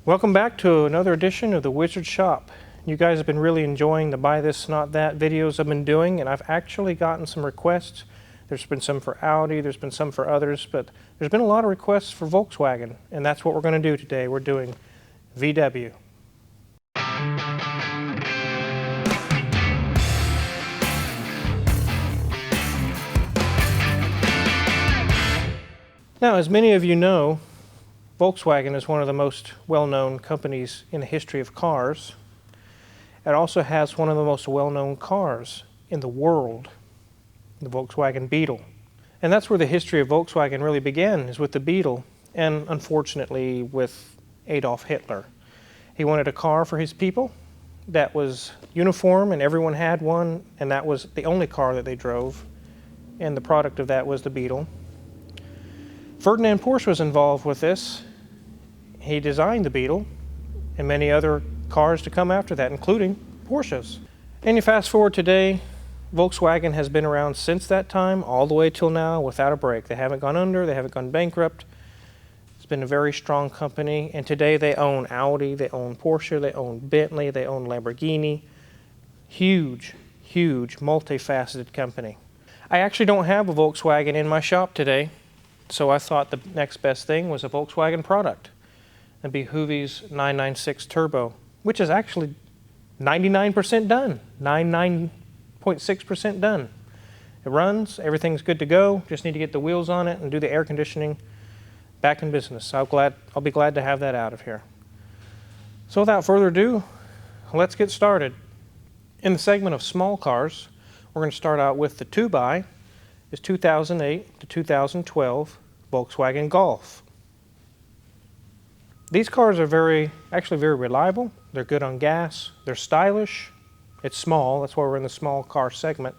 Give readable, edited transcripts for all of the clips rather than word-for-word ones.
Welcome back to another edition of the Wizard Shop. You guys have been really enjoying the Buy This Not That videos I've been doing, and I've actually gotten some requests. There's been some for Audi, there's been some for others, but there's been a lot of requests for Volkswagen, and that's what we're going to do today. We're doing VW. Now, as many of you know, Volkswagen is one of the most well-known companies in the history of cars. It also has one of the most well-known cars in the world, the Volkswagen Beetle. And that's where the history of Volkswagen really began, is with the Beetle, and unfortunately with Adolf Hitler. He wanted a car for his people that was uniform and everyone had one, and that was the only car that they drove, and the product of that was the Beetle. Ferdinand Porsche was involved with this. He designed the Beetle and many other cars to come after that, including Porsches. And you fast forward today, Volkswagen has been around since that time all the way till now without a break. They haven't gone under, they haven't gone bankrupt. It's been a very strong company, and today they own Audi, they own Porsche, they own Bentley, they own Lamborghini. Huge, huge, multifaceted company. I actually don't have a Volkswagen in my shop today, so I thought the next best thing was a Volkswagen product. That'd be Hoovy's 996 Turbo, which is actually 99% done, 99.6% done. It runs, everything's good to go, just need to get the wheels on it and do the air conditioning. Back in business. I'll be glad to have that out of here. So without further ado, let's get started. In the segment of small cars, we're going to start out with the 2-by. It's 2008 to 2012 Volkswagen Golf. These cars are actually very reliable. They're good on gas. They're stylish. It's small. That's why we're in the small car segment.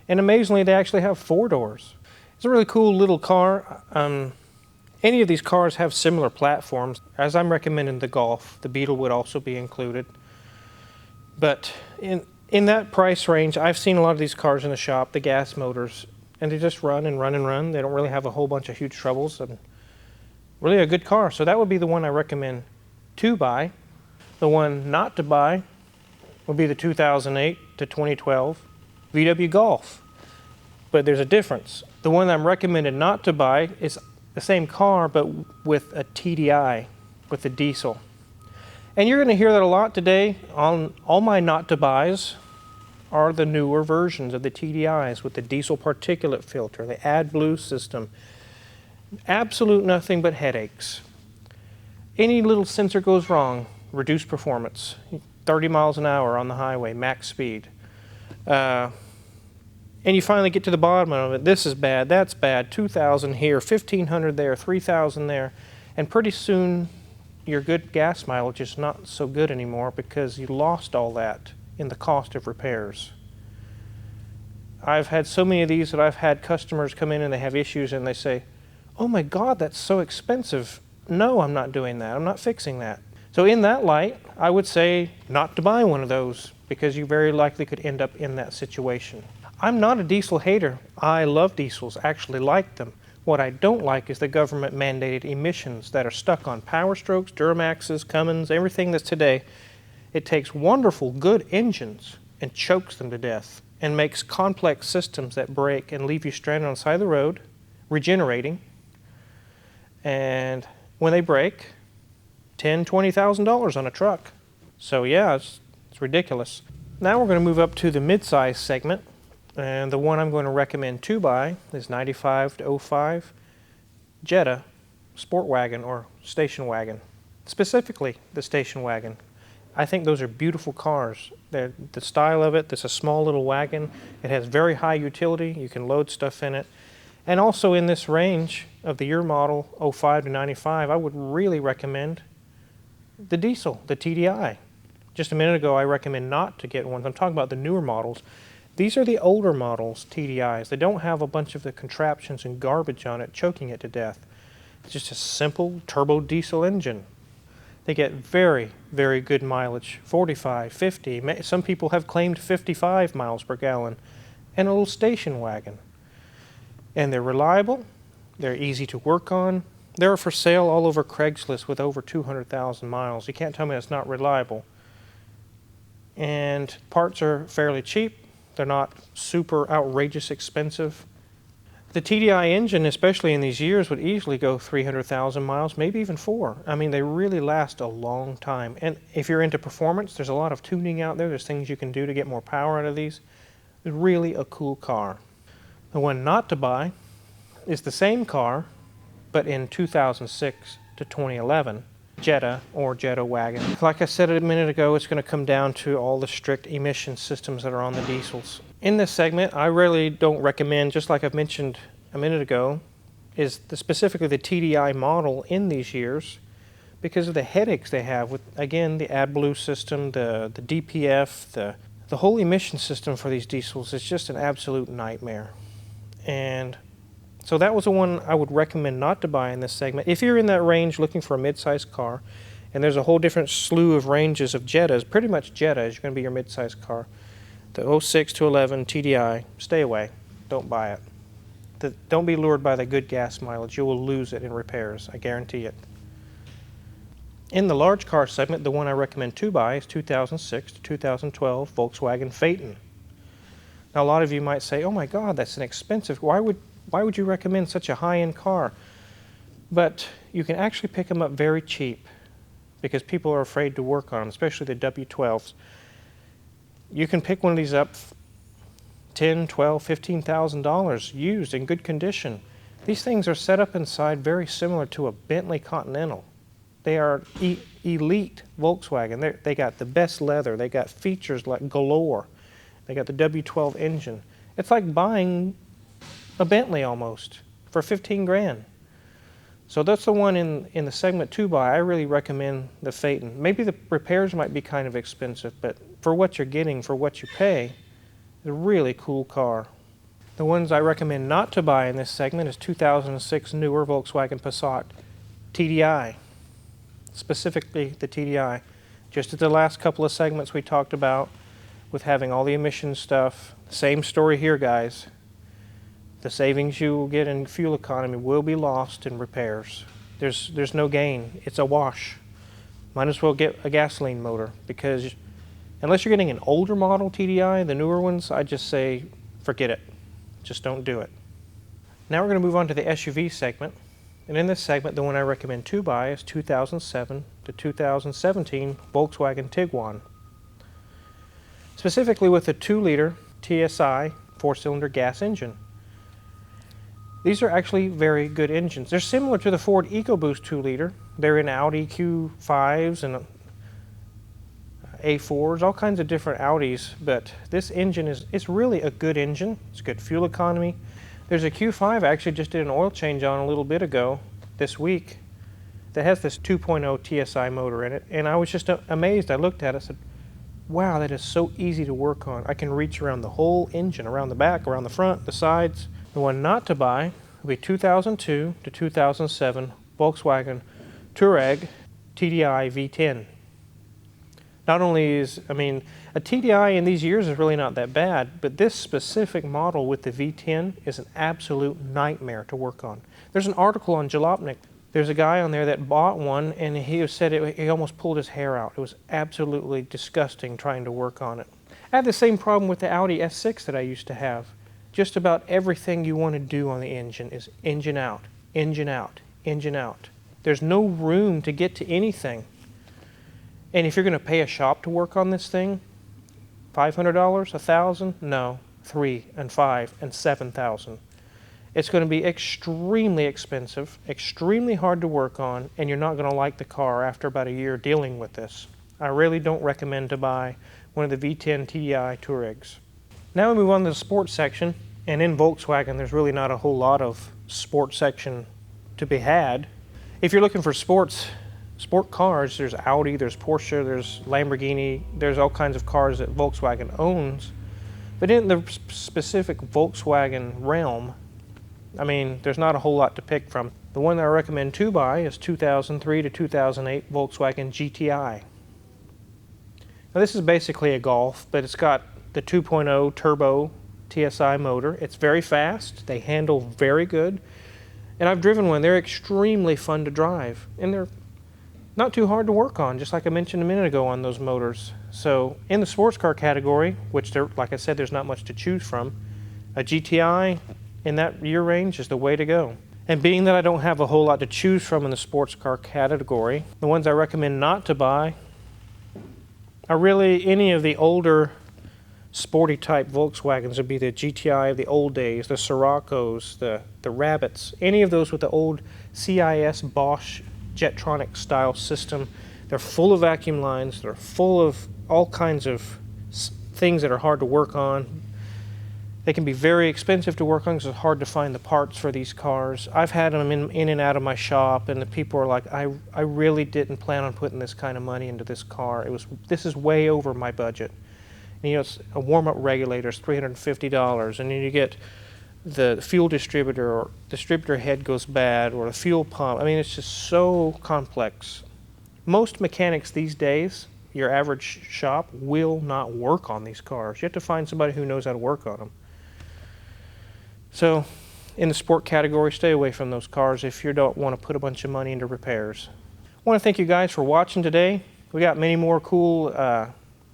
And amazingly, they actually have 4 doors. It's a really cool little car. Any of these cars have similar platforms. As I'm recommending the Golf, the Beetle would also be included. But in that price range, I've seen a lot of these cars in the shop, the gas motors, and they just run and run and run. They don't really have a whole bunch of huge troubles. And really a good car. So that would be the one I recommend to buy. The one not to buy would be the 2008 to 2012 VW Golf. But there's a difference. The one I'm recommended not to buy is the same car, but with a TDI, with a diesel. And you're going to hear that a lot today. On all my not to buys are the newer versions of the TDIs with the diesel particulate filter, the AdBlue system. Absolute nothing but headaches. Any little sensor goes wrong, reduced performance. 30 miles an hour on the highway, max speed. And you finally get to the bottom of it. This is bad, that's bad, 2,000 here, 1,500 there, 3,000 there. And pretty soon your good gas mileage is not so good anymore because you lost all that in the cost of repairs. I've had so many of these that I've had customers come in and they have issues and they say, "Oh my God, that's so expensive." No, I'm not doing that. I'm not fixing that. So in that light, I would say not to buy one of those because you very likely could end up in that situation. I'm not a diesel hater. I love diesels, actually like them. What I don't like is the government mandated emissions that are stuck on Power Strokes, Duramaxes, Cummins, everything that's today. It takes wonderful, good engines and chokes them to death and makes complex systems that break and leave you stranded on the side of the road, regenerating. And when they break, $10,000, $20,000 on a truck. So yeah, it's ridiculous. Now we're going to move up to the mid-size segment, and the one I'm going to recommend to buy is 95 to 05 Jetta Sportwagen or station wagon. Specifically the station wagon. I think those are beautiful cars. The style of it, it's a small little wagon. It has very high utility. You can load stuff in it. And also in this range of the year model 05 to 95, I would really recommend the diesel, the TDI. Just a minute ago, I recommend not to get one. I'm talking about the newer models. These are the older models, TDIs. They don't have a bunch of the contraptions and garbage on it, choking it to death. It's just a simple turbo diesel engine. They get very, very good mileage, 45, 50. Some people have claimed 55 miles per gallon, and a little station wagon. And they're reliable, they're easy to work on, They're for sale all over Craigslist with over 200,000 miles. You can't tell me it's not reliable. And parts are fairly cheap. They're not super outrageous expensive. The TDI engine, especially in these years, would easily go 300,000 miles, maybe even 4. I mean, they really last a long time. And if you're into performance, there's a lot of tuning out there. There's things you can do to get more power out of these. It's really a cool car. The one not to buy is the same car, but in 2006 to 2011. Jetta or Jetta wagon. Like I said a minute ago, it's going to come down to all the strict emission systems that are on the diesels. In this segment, I really don't recommend, just like I've mentioned a minute ago, is specifically the TDI model in these years because of the headaches they have with, again, the AdBlue system, the DPF, the whole emission system for these diesels is just an absolute nightmare. And so that was the one I would recommend not to buy in this segment. If you're in that range looking for a mid-sized car, and there's a whole different slew of ranges of Jettas, pretty much Jetta is going to be your mid-sized car. The 06 to 11 TDI, stay away. Don't buy it. Don't be lured by the good gas mileage. You will lose it in repairs, I guarantee it. In the large car segment, the one I recommend to buy is 2006 to 2012 Volkswagen Phaeton. Now, a lot of you might say, oh my God, that's an expensive, why would you recommend such a high-end car? But you can actually pick them up very cheap because people are afraid to work on them, especially the W12s. You can pick one of these up $10,000, $12,000, $15,000 used in good condition. These things are set up inside very similar to a Bentley Continental. They are elite Volkswagen. They got the best leather. They got features like galore. They got the W12 engine. It's like buying a Bentley almost for 15 grand. So that's the one in the segment to buy. I really recommend the Phaeton. Maybe the repairs might be kind of expensive, but for what you're getting, for what you pay, it's a really cool car. The ones I recommend not to buy in this segment is 2006 newer Volkswagen Passat TDI, specifically the TDI. Just at the last couple of segments we talked about with having all the emissions stuff. Same story here, guys. The savings you will get in fuel economy will be lost in repairs. There's no gain. It's a wash. Might as well get a gasoline motor because unless you're getting an older model TDI, the newer ones, I just say forget it. Just don't do it. Now we're going to move on to the SUV segment. And in this segment, the one I recommend to buy is 2007 to 2017 Volkswagen Tiguan. Specifically with the 2-liter TSI 4-cylinder gas engine. These are actually very good engines. They're similar to the Ford EcoBoost 2-liter. They're in Audi Q5s and A4s, all kinds of different Audis, but this engine it's really a good engine. It's good fuel economy. There's a Q5 I actually just did an oil change on a little bit ago, this week, that has this 2.0 TSI motor in it, and I was just amazed. I looked at it and said, wow, that is so easy to work on. I can reach around the whole engine, around the back, around the front, the sides. The one not to buy will be 2002 to 2007 Volkswagen Touareg Tdi V10. Not only is, a TDI in these years is really not that bad, but this specific model with the V10 is an absolute nightmare to work on. There's an article on Jalopnik. There's a guy on there that bought one and he said he almost pulled his hair out. It was absolutely disgusting trying to work on it. I had the same problem with the Audi S6 that I used to have. Just about everything you want to do on the engine is engine out, engine out, engine out. There's no room to get to anything. And if you're going to pay a shop to work on this thing, $500, $1,000? No, $3,000 and $5,000 and $7,000. It's going to be extremely expensive, extremely hard to work on, and you're not going to like the car after about a year dealing with this. I really don't recommend to buy one of the V10 TDI Touaregs. Now we move on to the sports section, and in Volkswagen there's really not a whole lot of sports section to be had. If you're looking for sport cars, there's Audi, there's Porsche, there's Lamborghini, there's all kinds of cars that Volkswagen owns. But in the specific Volkswagen realm, there's not a whole lot to pick from. The one that I recommend to buy is 2003 to 2008 Volkswagen Gti. Now this is basically a Golf, but it's got the 2.0 turbo TSI motor. It's very fast. They handle very good. And I've driven one. They're extremely fun to drive, and they're not too hard to work on, just like I mentioned a minute ago on those motors. So in the sports car category, which there, like I said, there's not much to choose from, a GTI in that year range is the way to go. And being that I don't have a whole lot to choose from in the sports car category, the ones I recommend not to buy are really any of the older sporty type Volkswagens. Would be the GTI of the old days, the Sirocco's, the Rabbits, any of those with the old CIS Bosch Jetronic style system. They're full of vacuum lines, they're full of all kinds of things that are hard to work on. They can be very expensive to work on because it's hard to find the parts for these cars. I've had them in and out of my shop, and the people are like, I really didn't plan on putting this kind of money into this car. This is way over my budget. And, you know, it's a warm-up regulator is $350, and then you get the fuel distributor, or distributor head goes bad, or the fuel pump. I mean, it's just so complex. Most mechanics these days, your average shop, will not work on these cars. You have to find somebody who knows how to work on them. So in the sport category, stay away from those cars if you don't want to put a bunch of money into repairs. I want to thank you guys for watching today. We got many more cool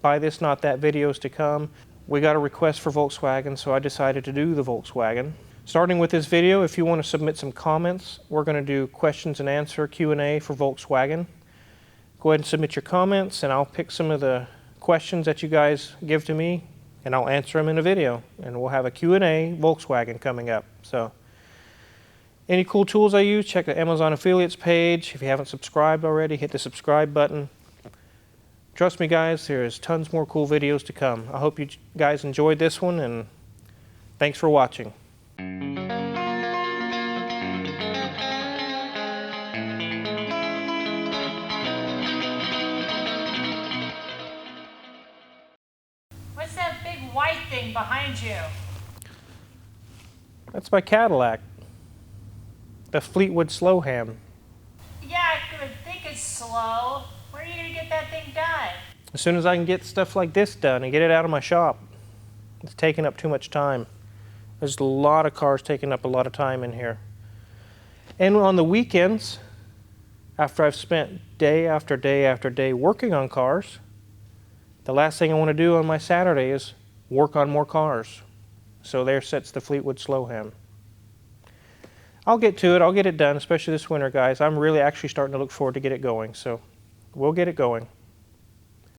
buy this, not that videos to come. We got a request for Volkswagen, so I decided to do the Volkswagen. Starting with this video, if you want to submit some comments, we're going to do questions and answer Q&A for Volkswagen. Go ahead and submit your comments, and I'll pick some of the questions that you guys give to me, and I'll answer them in a video. And we'll have a Q&A Volkswagen coming up. So, any cool tools I use, check the Amazon affiliates page. If you haven't subscribed already, hit the subscribe button. Trust me guys, there's tons more cool videos to come. I hope you guys enjoyed this one, and thanks for watching. What's that big white thing behind you? That's my Cadillac, the Fleetwood Slowham. Yeah, I would think it's slow. Where are you going to get that thing done? As soon as I can get stuff like this done and get it out of my shop. It's taking up too much time. There's a lot of cars taking up a lot of time in here. And on the weekends, after I've spent day after day after day working on cars, the last thing I want to do on my Saturday is work on more cars. So there sits the Fleetwood Slowham. I'll get to it. I'll get it done, especially this winter, guys. I'm really actually starting to look forward to get it going. So we'll get it going.